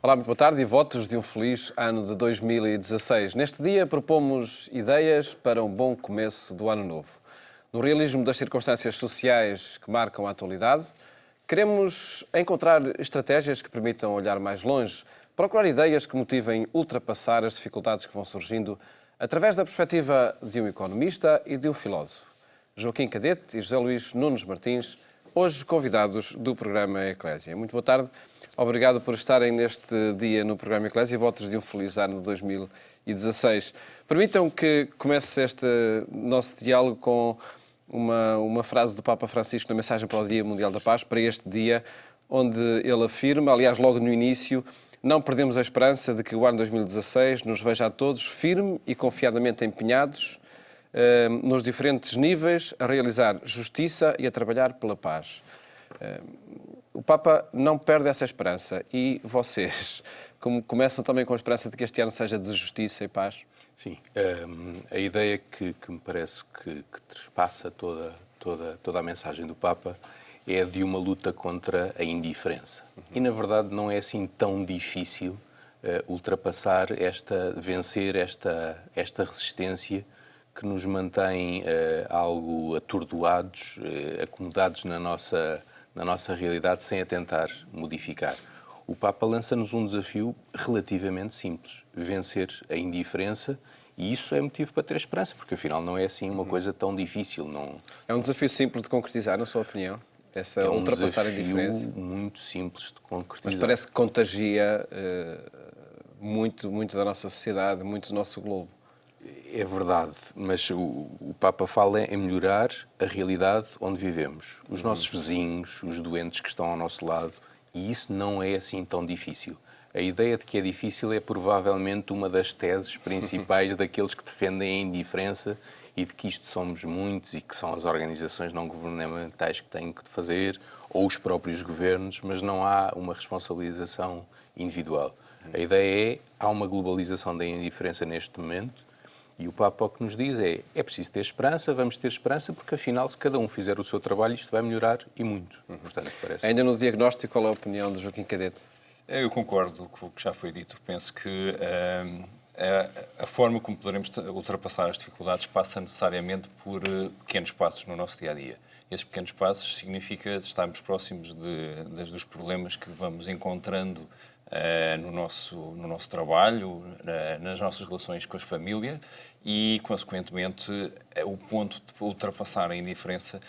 Olá, muito boa tarde e votos de um feliz ano de 2016. Neste dia propomos ideias para um bom começo do ano novo. No realismo das circunstâncias sociais que marcam a atualidade, queremos encontrar estratégias que permitam olhar mais longe, procurar ideias que motivem ultrapassar as dificuldades que vão surgindo através da perspectiva de um economista e de um filósofo. Joaquim Cadete e José Luís Nunes Martins, hoje convidados do programa Eclésia. Muito boa tarde. Obrigado por estarem neste dia no programa Eclésia e votos de um feliz ano de 2016. Permitam que comece este nosso diálogo com uma frase do Papa Francisco na mensagem para o Dia Mundial da Paz, para este dia, onde ele afirma, aliás, logo no início: não perdemos a esperança de que o ano 2016 nos veja a todos firme e confiadamente empenhados nos diferentes níveis a realizar justiça e a trabalhar pela paz. O Papa não perde essa esperança. E vocês, como começam também com a esperança de que este ano seja de justiça e paz? Sim, a ideia que me parece que trespassa toda a mensagem do Papa é de uma luta contra a indiferença. E, na verdade, não é assim tão difícil vencer esta resistência que nos mantém algo atordoados, acomodados na nossa realidade, sem a tentar modificar. O Papa lança-nos um desafio relativamente simples: vencer a indiferença, e isso é motivo para ter esperança, porque afinal não é assim uma coisa tão difícil. Não... É um desafio simples de concretizar, na sua opinião? Essa ultrapassar a indiferença? É um desafio muito simples de concretizar. Mas parece que contagia muito da nossa sociedade, muito do nosso globo. É verdade, mas o Papa fala em melhorar a realidade onde vivemos. Os nossos vizinhos, os doentes que estão ao nosso lado, e isso não é assim tão difícil. A ideia de que é difícil é provavelmente uma das teses principais daqueles que defendem a indiferença e de que isto somos muitos e que são as organizações não governamentais que têm que fazer, ou os próprios governos, mas não há uma responsabilização individual. A ideia é: há uma globalização da indiferença neste momento. E o Papa o que nos diz é preciso ter esperança, vamos ter esperança, porque afinal, se cada um fizer o seu trabalho, isto vai melhorar e muito. Portanto, parece... Ainda no diagnóstico, qual é a opinião de Joaquim Cadete? Eu concordo com o que já foi dito. Penso que a forma como poderemos ultrapassar as dificuldades passa necessariamente por pequenos passos no nosso dia-a-dia. Esses pequenos passos significa estarmos próximos dos problemas que vamos encontrando no nosso trabalho, nas nossas relações com as famílias e, consequentemente, o ponto de ultrapassar a indiferença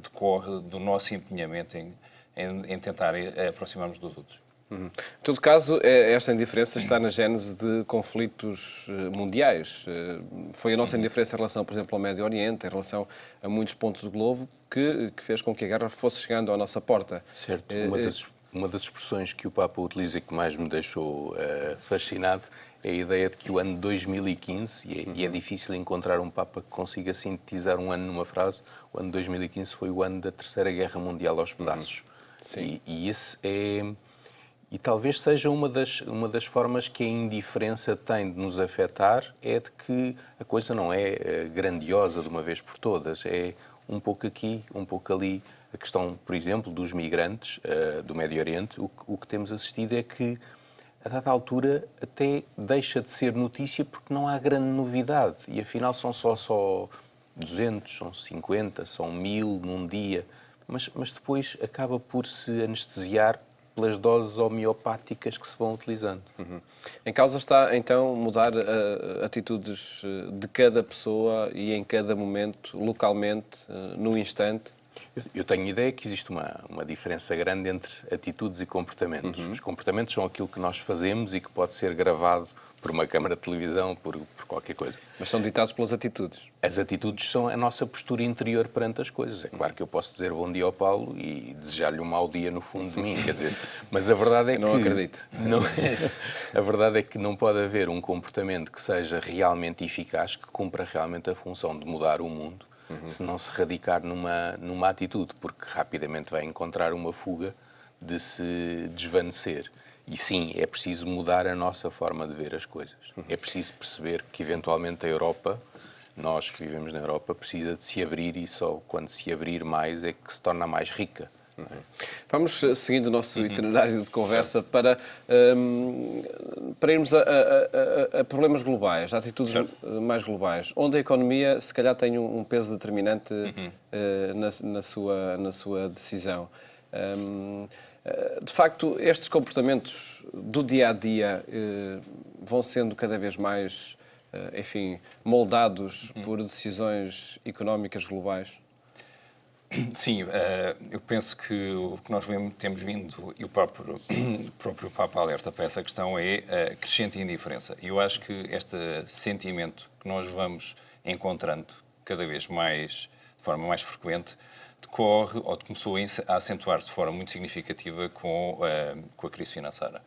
decorre do nosso empenhamento em tentar aproximar-nos dos outros. Em todo caso, esta indiferença está na gênese de conflitos mundiais. Foi a nossa indiferença em relação, por exemplo, ao Médio Oriente, em relação a muitos pontos do globo, que fez com que a guerra fosse chegando à nossa porta. Certo. Uma das expressões que o Papa utiliza e que mais me deixou fascinado é a ideia de que o ano 2015, e é difícil encontrar um Papa que consiga sintetizar um ano numa frase, o ano 2015 foi o ano da Terceira Guerra Mundial aos pedaços. Sim. E esse é... E talvez seja uma das formas que a indiferença tem de nos afetar, é de que a coisa não é grandiosa de uma vez por todas, é um pouco aqui, um pouco ali. A questão, por exemplo, dos migrantes do Médio Oriente, o que temos assistido é que, a dada altura, até deixa de ser notícia porque não há grande novidade. E afinal são só 200, são 50, são 1000 num dia. Mas depois acaba por se anestesiar pelas doses homeopáticas que se vão utilizando. Em causa está, então, mudar atitudes de cada pessoa e em cada momento, localmente, no instante? Eu tenho a ideia que existe uma diferença grande entre atitudes e comportamentos. Os comportamentos são aquilo que nós fazemos e que pode ser gravado por uma câmara de televisão, por qualquer coisa. Mas são ditados pelas atitudes. As atitudes são a nossa postura interior perante as coisas. É claro que eu posso dizer bom dia ao Paulo e desejar-lhe um mau dia no fundo de mim, quer dizer, mas a verdade é que... Não acredito. A verdade é que não pode haver um comportamento que seja realmente eficaz, que cumpra realmente a função de mudar o mundo, se não se radicar numa atitude, porque rapidamente vai encontrar uma fuga de se desvanecer. E sim, é preciso mudar a nossa forma de ver as coisas. É preciso perceber que, eventualmente, a Europa, nós que vivemos na Europa, precisa de se abrir, e só quando se abrir mais é que se torna mais rica. Vamos seguindo o nosso itinerário de conversa para irmos a problemas globais, a atitudes mais globais, onde a economia, se calhar, tem um peso determinante na sua decisão. De facto, estes comportamentos do dia-a-dia vão sendo cada vez mais, enfim, moldados por decisões económicas globais? Sim, eu penso que o que nós temos vindo, e o próprio Papa alerta para essa questão, é a crescente indiferença. E eu acho que este sentimento que nós vamos encontrando cada vez mais, de forma mais frequente, decorre, ou começou a acentuar-se de forma muito significativa com a crise financeira.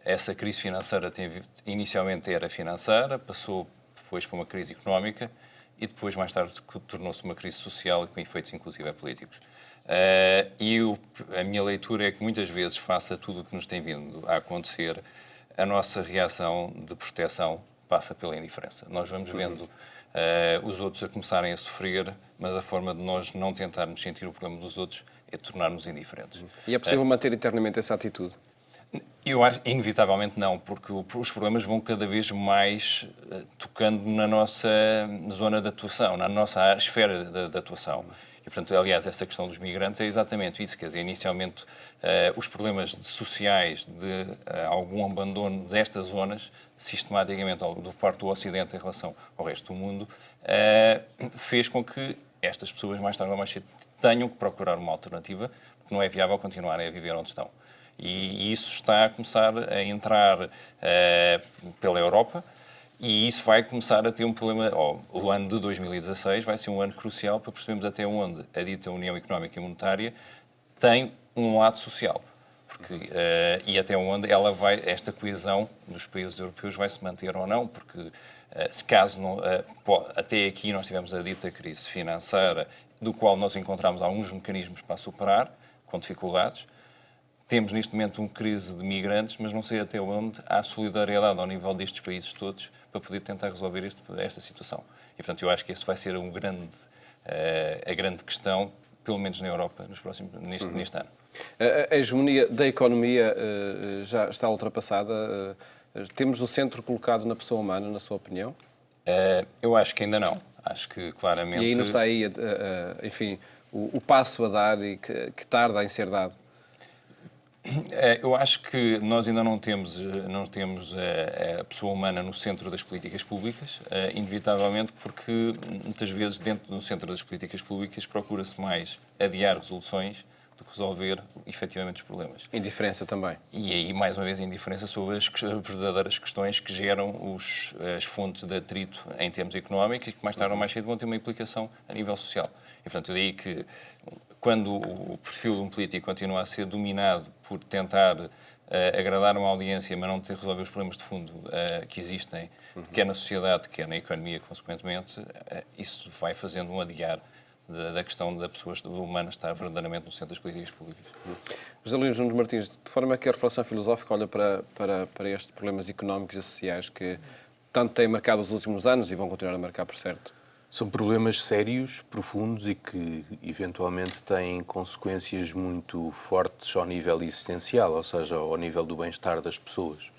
Essa crise financeira inicialmente era financeira, passou depois para uma crise económica, e depois, mais tarde, tornou-se uma crise social e com efeitos, inclusive, políticos. A minha leitura é que, muitas vezes, face a tudo o que nos tem vindo a acontecer, a nossa reação de proteção passa pela indiferença. Nós vamos vendo os outros a começarem a sofrer, mas a forma de nós não tentarmos sentir o problema dos outros é tornar-nos indiferentes. E é possível manter internamente essa atitude? Eu acho, inevitavelmente não, porque os problemas vão cada vez mais tocando na nossa zona de atuação, na nossa esfera de atuação. E, portanto, aliás, essa questão dos migrantes é exatamente isso. Quer dizer, inicialmente, os problemas sociais de algum abandono destas zonas, sistematicamente do parte do Ocidente em relação ao resto do mundo, fez com que estas pessoas, mais tarde ou mais cedo, tenham que procurar uma alternativa, porque não é viável continuarem a viver onde estão. E isso está a começar a entrar pela Europa, e isso vai começar a ter um problema. O ano de 2016 vai ser um ano crucial para percebermos até onde a dita União Económica e Monetária tem um lado social. E até onde esta coesão dos países europeus vai se manter ou não, porque se caso não, até aqui nós tivemos a dita crise financeira, do qual nós encontramos alguns mecanismos para superar, com dificuldades. Temos neste momento uma crise de migrantes, mas não sei até onde há solidariedade ao nível destes países todos para poder tentar resolver esta situação. E, portanto, eu acho que esse vai ser a grande questão, pelo menos na Europa, neste ano. A hegemonia da economia já está ultrapassada? Temos o centro colocado na pessoa humana, na sua opinião? Eu acho que ainda não. Acho que claramente... E ainda está aí, enfim, o passo a dar e que tarda em ser dado? Eu acho que nós ainda não temos a pessoa humana no centro das políticas públicas, inevitavelmente porque muitas vezes dentro do centro das políticas públicas procura-se mais adiar resoluções do que resolver efetivamente os problemas. Indiferença também. E aí, mais uma vez, indiferença sobre as verdadeiras questões que geram as fontes de atrito em termos económicos e que mais tarde ou mais cedo vão ter uma implicação a nível social. E, portanto, daí que quando o perfil de um político continua a ser dominado por tentar agradar uma audiência, mas não ter resolver os problemas de fundo que existem, quer na sociedade, quer na economia, consequentemente, isso vai fazendo um adiar da questão da pessoa humana estar verdadeiramente no centro das políticas públicas. José Luís Nunes Martins, de forma que a reflexão filosófica olha para estes problemas económicos e sociais que tanto têm marcado os últimos anos e vão continuar a marcar, por certo? São problemas sérios, profundos e que, eventualmente, têm consequências muito fortes ao nível existencial, ou seja, ao nível do bem-estar das pessoas.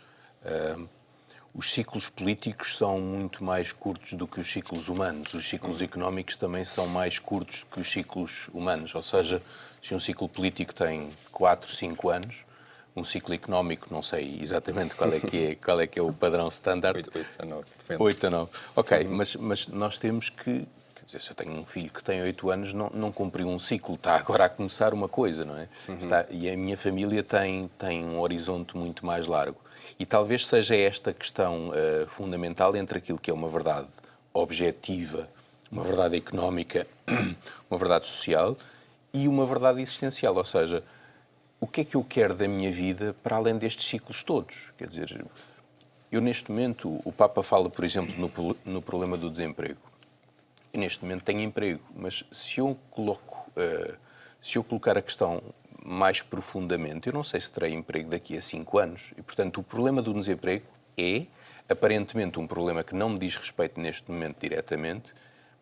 Os ciclos políticos são muito mais curtos do que os ciclos humanos. Os ciclos económicos também são mais curtos do que os ciclos humanos. Ou seja, se um ciclo político tem 4, 5 anos, um ciclo económico, não sei exatamente qual é que é o padrão standard. 8 a 9, depende. 8 a 9. Ok, mas nós temos que... Quer dizer, se eu tenho um filho que tem 8 anos, não cumpriu um ciclo, está agora a começar uma coisa, não é? E a minha família tem um horizonte muito mais largo. E talvez seja esta questão fundamental entre aquilo que é uma verdade objetiva, uma verdade económica, uma verdade social e uma verdade existencial, ou seja, o que é que eu quero da minha vida para além destes ciclos todos? Quer dizer, eu neste momento, o Papa fala, por exemplo, no problema do desemprego. Eu neste momento tenho emprego, mas se eu colocar a questão mais profundamente, eu não sei se terei emprego daqui a 5 anos. E, portanto, o problema do desemprego é, aparentemente, um problema que não me diz respeito neste momento diretamente,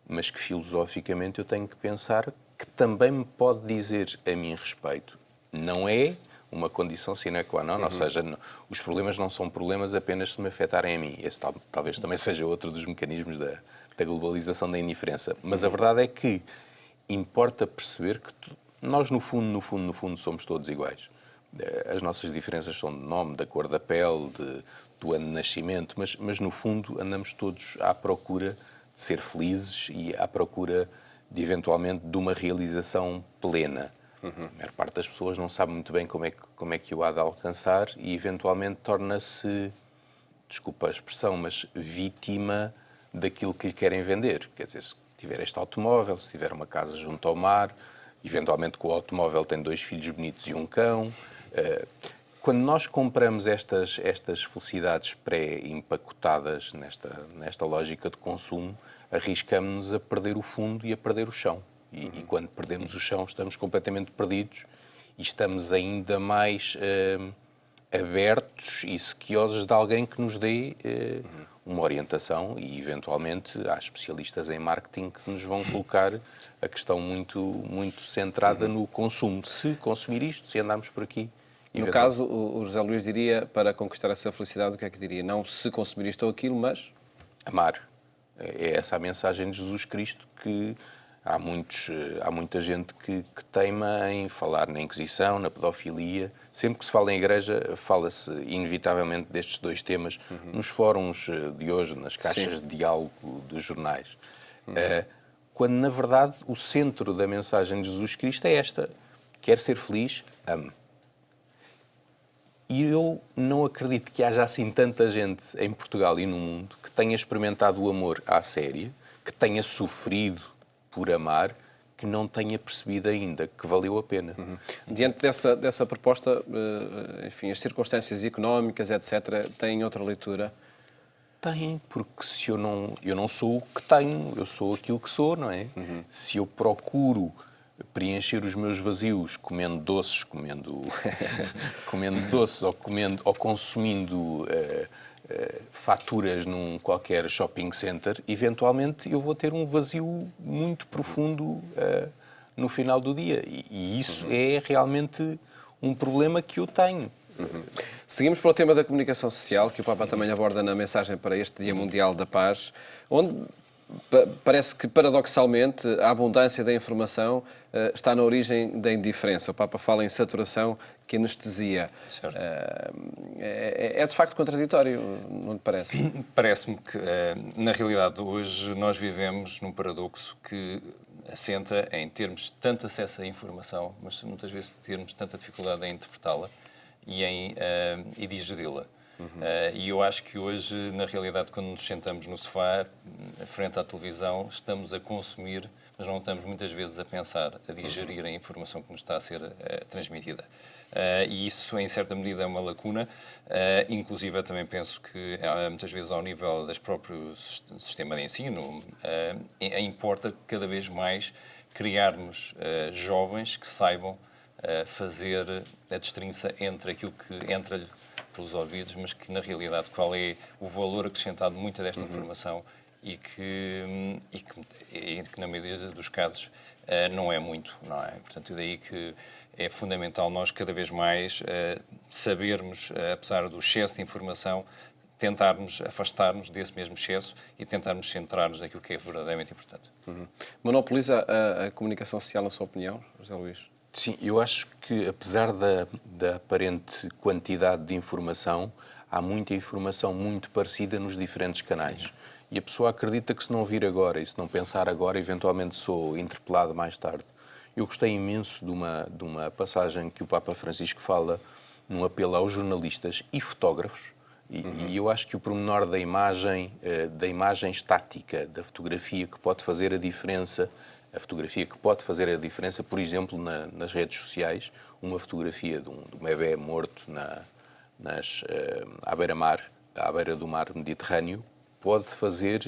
mas que filosoficamente eu tenho que pensar que também me pode dizer a mim respeito. Não é uma condição sine qua non, ou seja, os problemas não são problemas apenas se me afetarem a mim. Esse talvez também seja outro dos mecanismos da globalização da indiferença. Mas a verdade é que importa perceber que nós, no fundo, somos todos iguais. As nossas diferenças são de nome, da cor da pele, do ano de nascimento, mas no fundo andamos todos à procura de ser felizes e à procura de, eventualmente, de uma realização plena. A maior parte das pessoas não sabe muito bem como é que o há de alcançar e, eventualmente, torna-se, desculpa a expressão, mas vítima daquilo que lhe querem vender. Quer dizer, se tiver este automóvel, se tiver uma casa junto ao mar, eventualmente com o automóvel tem 2 filhos bonitos e um cão. Quando nós compramos estas felicidades pré-empacotadas nesta lógica de consumo, arriscamos-nos a perder o fundo e a perder o chão. E quando perdemos o chão, estamos completamente perdidos e estamos ainda mais abertos e sequiosos de alguém que nos dê uma orientação e, eventualmente, há especialistas em marketing que nos vão colocar a questão muito centrada no consumo. Se consumir isto, se andarmos por aqui... No caso, o José Luís diria, para conquistar essa felicidade, o que é que diria? Não se consumir isto ou aquilo, mas... Amar. É essa a mensagem de Jesus Cristo que há muita gente que teima em falar na Inquisição, na pedofilia. Sempre que se fala em igreja, fala-se inevitavelmente destes 2 temas nos fóruns de hoje, nas caixas de diálogo dos jornais. Quando, na verdade, o centro da mensagem de Jesus Cristo é esta. Quer ser feliz? Ame. E eu não acredito que haja assim tanta gente em Portugal e no mundo que tenha experimentado o amor à séria, que tenha sofrido por amar, que não tenha percebido ainda que valeu a pena. Diante dessa proposta, enfim, as circunstâncias económicas, etc., têm outra leitura? Tem, porque se eu não sou o que tenho, eu sou aquilo que sou, não é? Se eu procuro preencher os meus vazios comendo doces ou consumindo faturas num qualquer shopping center, eventualmente eu vou ter um vazio muito profundo no final do dia. E isso é realmente um problema que eu tenho. Seguimos para o tema da comunicação social, que o Papa também aborda na mensagem para este Dia Mundial da Paz, onde parece que, paradoxalmente, a abundância da informação está na origem da indiferença. O Papa fala em saturação que anestesia. É de facto contraditório, não lhe parece? Parece-me que, na realidade, hoje nós vivemos num paradoxo que assenta em termos tanto acesso à informação, mas muitas vezes termos tanta dificuldade em interpretá-la e digeri-la. E eu acho que hoje, na realidade, quando nos sentamos no sofá, frente à televisão, estamos a consumir, mas não estamos muitas vezes a pensar, a digerir a informação que nos está a ser transmitida. E isso, em certa medida, é uma lacuna. Inclusive, eu também penso que, muitas vezes, ao nível dos próprios sistema de ensino, importa cada vez mais criarmos jovens que saibam fazer a distinção entre aquilo que entra-lhe pelos ouvidos, mas que, na realidade, qual é o valor acrescentado de muita desta informação e que, na maioria dos casos, não é muito, não é? Portanto, daí que é fundamental nós, cada vez mais, sabermos, apesar do excesso de informação, tentarmos afastar-nos desse mesmo excesso e tentarmos centrar-nos naquilo que é verdadeiramente importante. Monopoliza a comunicação social, na sua opinião, José Luís? Sim, eu acho que, apesar da aparente quantidade de informação, há muita informação muito parecida nos diferentes canais. E a pessoa acredita que, se não vir agora e se não pensar agora, eventualmente sou interpelado mais tarde. Eu gostei imenso de uma passagem que o Papa Francisco fala num apelo aos jornalistas e fotógrafos. E eu acho que o pormenor da imagem estática, da fotografia que pode fazer a diferença, por exemplo, nas redes sociais, uma fotografia de um bebé morto à beira-mar, à beira do mar Mediterrâneo, pode fazer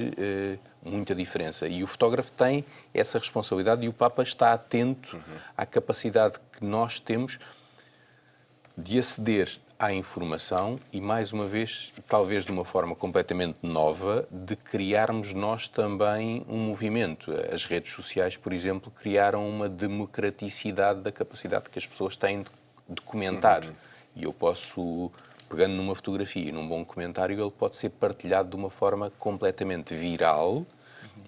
muita diferença. E o fotógrafo tem essa responsabilidade e o Papa está atento à capacidade que nós temos de aceder à informação e, mais uma vez, talvez de uma forma completamente nova, de criarmos nós também um movimento. As redes sociais, por exemplo, criaram uma democraticidade da capacidade que as pessoas têm de comentar. E eu posso, pegando numa fotografia e num bom comentário, ele pode ser partilhado de uma forma completamente viral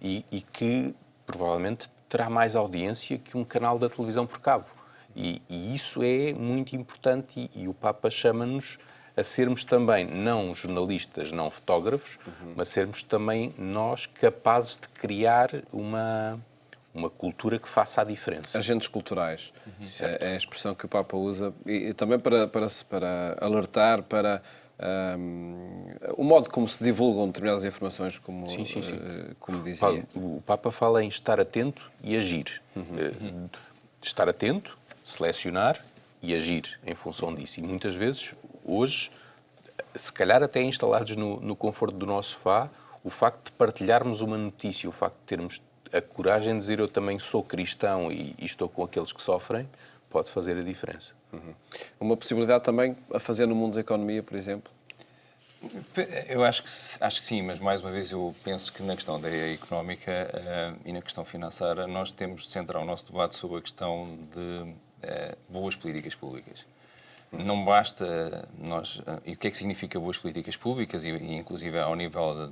e que provavelmente terá mais audiência que um canal da televisão por cabo. E isso é muito importante e o Papa chama-nos a sermos também não jornalistas, não fotógrafos, mas sermos também nós capazes de criar uma cultura que faça a diferença. Agentes culturais. É a expressão que o Papa usa. E também para alertar para o modo como se divulgam determinadas informações, como, como dizia. O Papa fala em estar atento e agir. Estar atento, selecionar e agir em função disso. E muitas vezes, hoje, se calhar até instalados no conforto do nosso sofá, o facto de partilharmos uma notícia, o facto de termos a coragem de dizer eu também sou cristão e estou com aqueles que sofrem, pode fazer a diferença. Uma possibilidade também a fazer no mundo da economia, por exemplo? Eu acho que sim, mas mais uma vez eu penso que na questão da económica e na questão financeira nós temos de centrar o nosso debate sobre a questão de boas políticas públicas. Não basta nós... E o que é que significa boas políticas públicas, e inclusive ao nível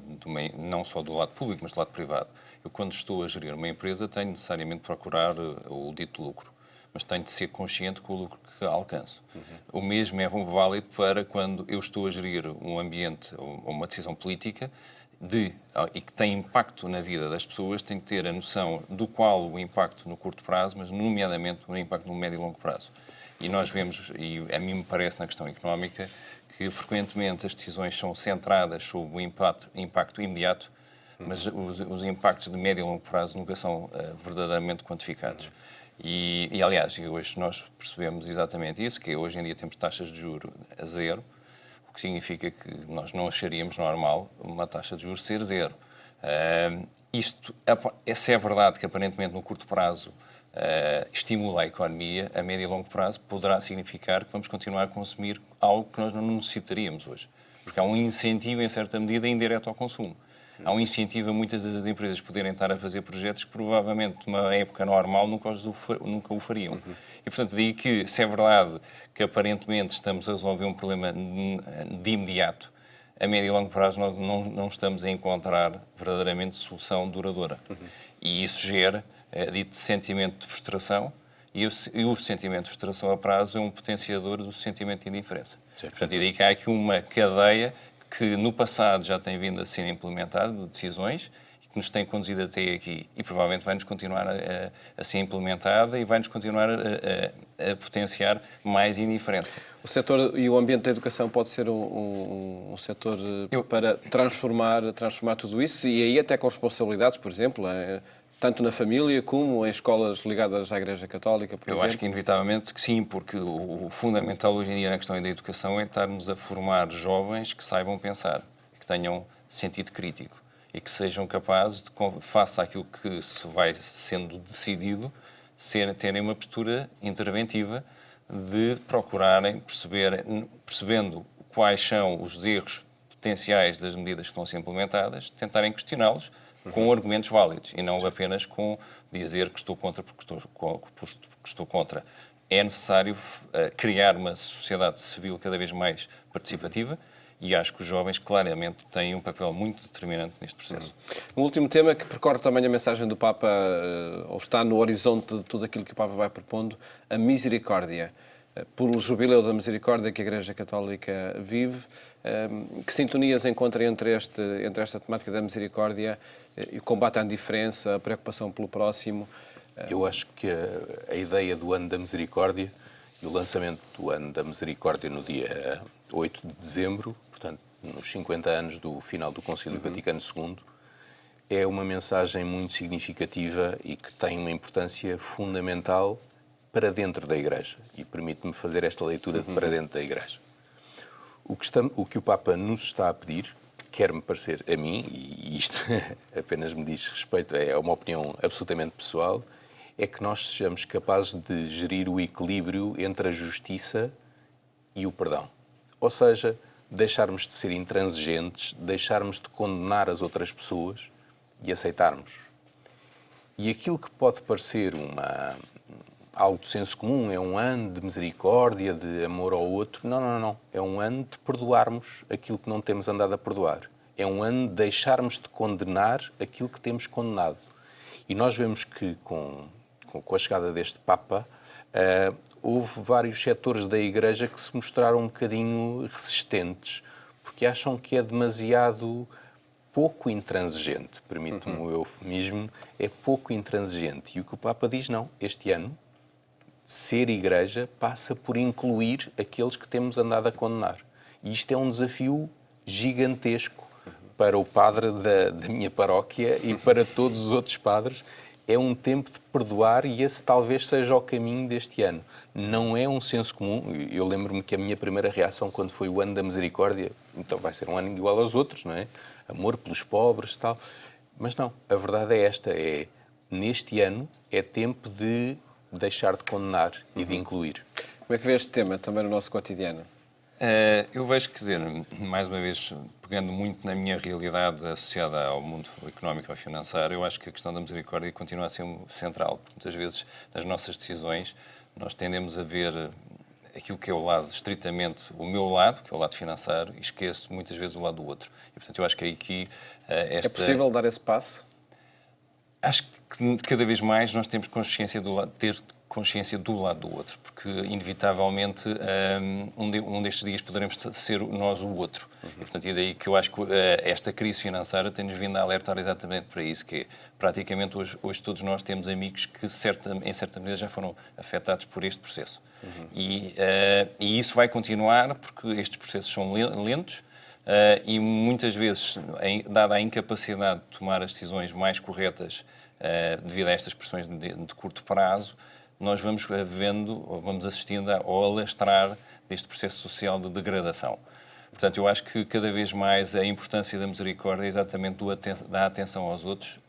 não só do lado público, mas do lado privado. Eu, quando estou a gerir uma empresa, tenho necessariamente de procurar o dito lucro, mas tenho de ser consciente com o lucro que alcanço. O mesmo é válido para quando eu estou a gerir um ambiente ou uma decisão política e que tem impacto na vida das pessoas, tenho que ter a noção do qual o impacto no curto prazo, mas nomeadamente o impacto no médio e longo prazo. E nós vemos, e a mim me parece na questão económica, que frequentemente as decisões são centradas sobre o impacto imediato, mas os impactos de médio e longo prazo nunca são verdadeiramente quantificados. E aliás, hoje nós percebemos exatamente isso, que hoje em dia temos taxas de juros a zero, o que significa que nós não acharíamos normal uma taxa de juros ser zero. Essa é verdade que aparentemente no curto prazo estimula a economia, a médio e longo prazo poderá significar que vamos continuar a consumir algo que nós não necessitaríamos hoje. Porque há um incentivo, em certa medida, indireto ao consumo. Há um incentivo a muitas das empresas poderem estar a fazer projetos que provavelmente numa época normal nunca o fariam. E, portanto, daí que, se é verdade que aparentemente estamos a resolver um problema de imediato, a médio e longo prazo nós não estamos a encontrar verdadeiramente solução duradoura. E isso gera dito sentimento de frustração, e o sentimento de frustração a prazo é um potenciador do sentimento de indiferença. Portanto, e daí que há aqui uma cadeia que no passado já tem vindo a ser implementada de decisões e que nos tem conduzido até aqui e provavelmente vai-nos continuar a ser implementada e vai-nos continuar a potenciar mais indiferença. O setor e o ambiente da educação pode ser um setor para transformar tudo isso e aí até com responsabilidades, por exemplo, tanto na família como em escolas ligadas à Igreja Católica, por exemplo? Eu acho que inevitavelmente que sim, porque o fundamental hoje em dia na questão da educação é estarmos a formar jovens que saibam pensar, que tenham sentido crítico e que sejam capazes de, face àquilo que se vai sendo decidido, terem uma postura interventiva de procurarem percebendo quais são os erros potenciais das medidas que estão a ser implementadas, tentarem questioná-los com argumentos válidos e não apenas com dizer que estou contra porque estou contra. É necessário criar uma sociedade civil cada vez mais participativa e acho que os jovens claramente têm um papel muito determinante neste processo. Um último tema que percorre também a mensagem do Papa, ou está no horizonte de tudo aquilo que o Papa vai propondo, a misericórdia. Pelo jubileu da misericórdia que a Igreja Católica vive, que sintonias encontra entre esta temática da misericórdia e o combate à indiferença, a preocupação pelo próximo? Eu acho que a ideia do Ano da Misericórdia e o lançamento do Ano da Misericórdia no dia 8 de dezembro, portanto, nos 50 anos do final do Concílio Vaticano II, é uma mensagem muito significativa e que tem uma importância fundamental para dentro da Igreja. E permite-me fazer esta leitura de para dentro da Igreja. O que o Papa nos está a pedir, quer-me parecer a mim, e isto apenas me diz respeito, é uma opinião absolutamente pessoal, é que nós sejamos capazes de gerir o equilíbrio entre a justiça e o perdão. Ou seja, deixarmos de ser intransigentes, deixarmos de condenar as outras pessoas e aceitarmos. E aquilo que pode parecer algo de senso comum, é um ano de misericórdia, de amor ao outro. Não. É um ano de perdoarmos aquilo que não temos andado a perdoar. É um ano de deixarmos de condenar aquilo que temos condenado. E nós vemos que, com a chegada deste Papa, houve vários setores da Igreja que se mostraram um bocadinho resistentes, porque acham que é demasiado pouco intransigente, permite-me o eufemismo, é pouco intransigente. E o que o Papa diz, não, este ano, ser Igreja passa por incluir aqueles que temos andado a condenar. E isto é um desafio gigantesco para o padre da minha paróquia e para todos os outros padres. É um tempo de perdoar e esse talvez seja o caminho deste ano. Não é um senso comum. Eu lembro-me que a minha primeira reação quando foi o ano da misericórdia, então vai ser um ano igual aos outros, não é? Amor pelos pobres e tal. Mas não, a verdade é esta, neste ano é tempo de deixar de condenar e de incluir. Como é que vê este tema também no nosso cotidiano? Eu vejo, quer dizer, mais uma vez, pegando muito na minha realidade associada ao mundo económico e financeiro, eu acho que a questão da misericórdia continua a ser central. Muitas vezes, nas nossas decisões, nós tendemos a ver aquilo que é o lado, estritamente o meu lado, que é o lado financeiro, e esqueço muitas vezes o lado do outro. E, portanto, eu acho que aqui É possível dar esse passo? Acho que cada vez mais nós temos ter consciência do lado do outro, porque inevitavelmente um destes dias poderemos ser nós o outro. E, portanto, é daí que eu acho que esta crise financeira tem-nos vindo a alertar exatamente para isso, que é, praticamente hoje todos nós temos amigos que em certa medida já foram afetados por este processo. E isso vai continuar porque estes processos são lentos, e muitas vezes, dada a incapacidade de tomar as decisões mais corretas devido a estas pressões de curto prazo, nós vamos vamos assistindo ao alastrar deste processo social de degradação. Portanto, eu acho que cada vez mais a importância da misericórdia, exatamente da atenção aos outros,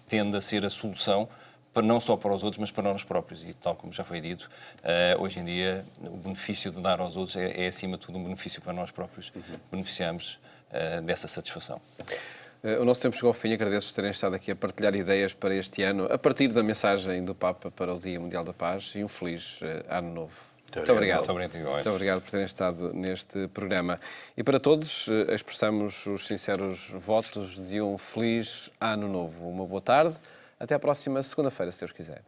tende a ser a solução não só para os outros, mas para nós próprios. E tal como já foi dito, hoje em dia o benefício de dar aos outros é acima de tudo um benefício para nós próprios. Beneficiamos dessa satisfação. O nosso tempo chegou ao fim. Agradeço-vos terem estado aqui a partilhar ideias para este ano, a partir da mensagem do Papa para o Dia Mundial da Paz, e um feliz Ano Novo. Muito obrigado. Muito obrigado por terem estado neste programa. E para todos, expressamos os sinceros votos de um feliz Ano Novo. Uma boa tarde. Até à próxima segunda-feira, se Deus quiser.